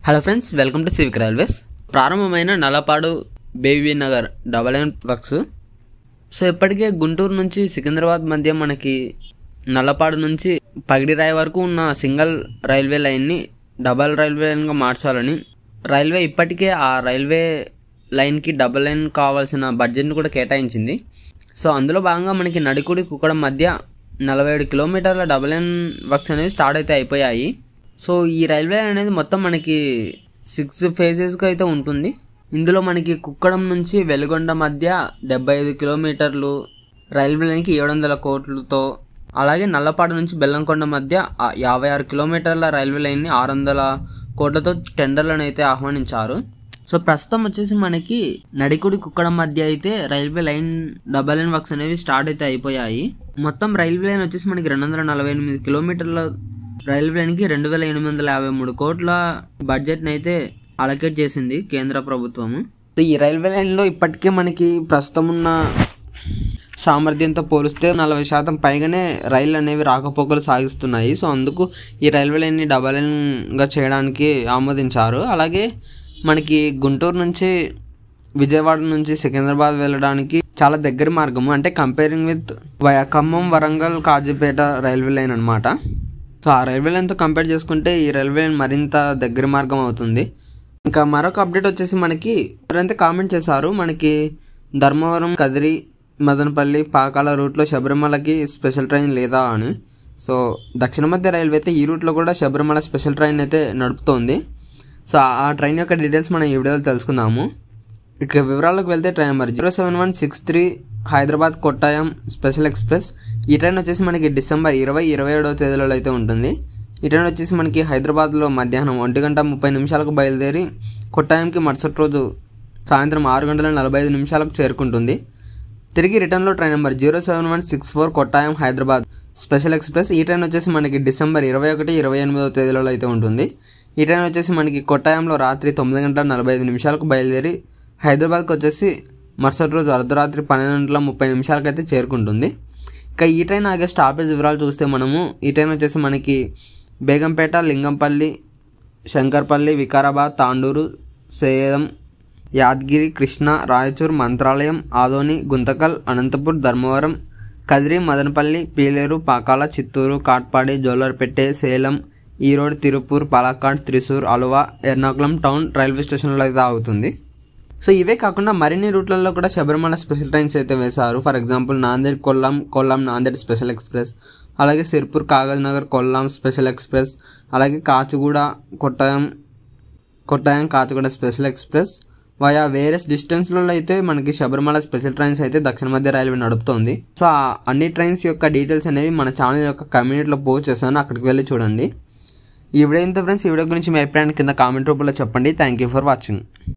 Hello friends, welcome to civic railways. ప్రారంభమైన Nallapadu Bibinagar double line works. So ఇప్పటికే గుంటూరు నుంచి సికింద్రాబాద్ మధ్య మనకి నల్లపాడు నుంచి పగిడిరాయి వరకు ఉన్న సింగిల్ రైల్వే లైన్ని డబల్ రైల్వే లైన్గా మార్చాలని రైల్వే ఇప్పటికే ఆ రైల్వే లైన్కి డబల్ లైన్ కావాల్సిన బడ్జెట్ని కూడా కేటాయించింది. సో అందులో భాగంగా మనకి నడికుడి కుక్కడం మధ్య 47 కిలోమీటర్ల డబల్ లైన్ వర్క్స్ అనేవి స్టార్ట్ అయితే అయిపోయాయి. సో ఈ రైల్వే అనేది మొత్తం మనకి 6 ఫేజెస్గా అయితే ఉంటుంది. ఇందులో మనకి కుక్కడం నుంచి వెలుగొండ మధ్య 75 కిలోమీటర్లు రైల్వే లైన్కి 700 కోట్లతో, అలాగే నల్లపాడు నుంచి బెల్లంకొండ మధ్య 56 కిలోమీటర్ల రైల్వే లైన్ని 600 కోట్లతో టెండర్లను అయితే ఆహ్వానించారు. సో ప్రస్తుతం వచ్చేసి మనకి నడికుడి కుక్కడం మధ్య అయితే railway line double line works అనేవి స్టార్ట్ అయితే అయిపోయాయి. మొత్తం రైల్వే లైన్ వచ్చేసి మనకి 248 కిలోమీటర్ల రైల్వే లైన్కి 2853 కోట్ల బడ్జెట్ని అయితే అలొకేట్ చేసింది కేంద్ర ప్రభుత్వము. ఈ రైల్వే లైన్లో ఇప్పటికే మనకి ప్రస్తుతం ఉన్న సామర్థ్యంతో పోలిస్తే 40% పైగానే రైళ్ళు అనేవి రాకపోకలు సాగిస్తున్నాయి. సో అందుకు ఈ రైల్వే లైన్ని డబల్ లైన్గా చేయడానికి ఆమోదించారు. అలాగే మనకి గుంటూరు నుంచి విజయవాడ నుంచి సికింద్రాబాద్ వెళ్ళడానికి చాలా దగ్గర మార్గము, అంటే comparing with Khammam, Warangal, Kazipet railway line అనమాట. సో ఆ రైల్వే లైన్తో కంపేర్ చేసుకుంటే ఈ రైల్వే లైన్ మరింత దగ్గర మార్గం అవుతుంది. ఇంకా మరొక అప్డేట్ వచ్చేసి మనకి ఎవరైతే కామెంట్ చేశారు, మనకి ధర్మవరం, కదిరి, మదనపల్లి, పాకాల రూట్లో శబరిమలకి స్పెషల్ ట్రైన్ లేదా అని. సో దక్షిణ మధ్య రైల్వే అయితే ఈ రూట్లో కూడా శబరిమల స్పెషల్ ట్రైన్ అయితే నడుపుతోంది. సో ఆ ట్రైన్ యొక్క డీటెయిల్స్ మనం ఈ వీడియోలో తెలుసుకుందాము. ఇక వివరాలకు వెళ్తే train number 07163 Hyderabad Kottayam special express. ఈ ట్రైన్ వచ్చేసి మనకి డిసెంబర్ 20-27వ తేదీలలో అయితే ఉంటుంది. ఈ ట్రైన్ వచ్చేసి మనకి హైదరాబాద్లో మధ్యాహ్నం 1:30 బయలుదేరి కొట్టాయంకి మరుసటి రోజు సాయంత్రం 6:45 చేరుకుంటుంది. తిరిగి రిటర్న్లో train number 07164 Kottayam Hyderabad special express. ఈ ట్రైన్ వచ్చేసి మనకి డిసెంబర్ 21-28వ తేదీలలో అయితే ఉంటుంది. ఈ ట్రైన్ వచ్చేసి మనకి కొట్టాయంలో రాత్రి 9:45 బయలుదేరి హైదరాబాద్కి వచ్చేసి మరుసటి రోజు అర్ధరాత్రి 12:30 అయితే చేరుకుంటుంది. ఇక ఈ ట్రైన్ ఆగే స్టాపేజ్ వివరాలు చూస్తే మనము ఈ ట్రైన్ వచ్చేసి మనకి బేగంపేట, లింగంపల్లి, శంకర్పల్లి, వికారాబాద్, తాండూరు, సేలం, యాదగిరి, కృష్ణ, రాయచూర్, మంత్రాలయం, ఆదోని, గుంతకల్, అనంతపూర్, ధర్మవరం, కదిరి, మదనపల్లి, పీలేరు, పాకాల, చిత్తూరు, కాట్పాడి, జోలర్పేట, సేలం, ఈరోడ్, తిరుపూర్, పాలక్కాడ్, త్రిశూర్, అలువా, ఎర్నాకుళం టౌన్ రైల్వే స్టేషన్లో అయితే ఆగుతుంది. సో ఇవే కాకుండా మరిన్ని రూట్లలో కూడా శబరిమల స్పెషల్ ట్రైన్స్ అయితే వేశారు. For example Nanded Kollam Nanded special express, అలాగే Sirpur Kagaznagar Kollam special express, అలాగే Kacheguda Kottayam Kacheguda special express. Via various డిస్టెన్స్లలో అయితే మనకి శబరిమల స్పెషల్ ట్రైన్స్ అయితే దక్షిణ మధ్య రైల్వే నడుపుతోంది. సో ఆ అన్ని ట్రైన్స్ యొక్క డీటెయిల్స్ అనేవి మన ఛానల్ యొక్క కమ్యూనిటీలో పోస్ట్ చేశాను, అక్కడికి వెళ్ళి చూడండి. ఈ వీడియో ఇంత ఫ్రెండ్స్. ఈ వీడియో గురించి మీ అభిప్రాయాన్ని కింద కామెంట్ రూపంలో చెప్పండి. Thank you for watching.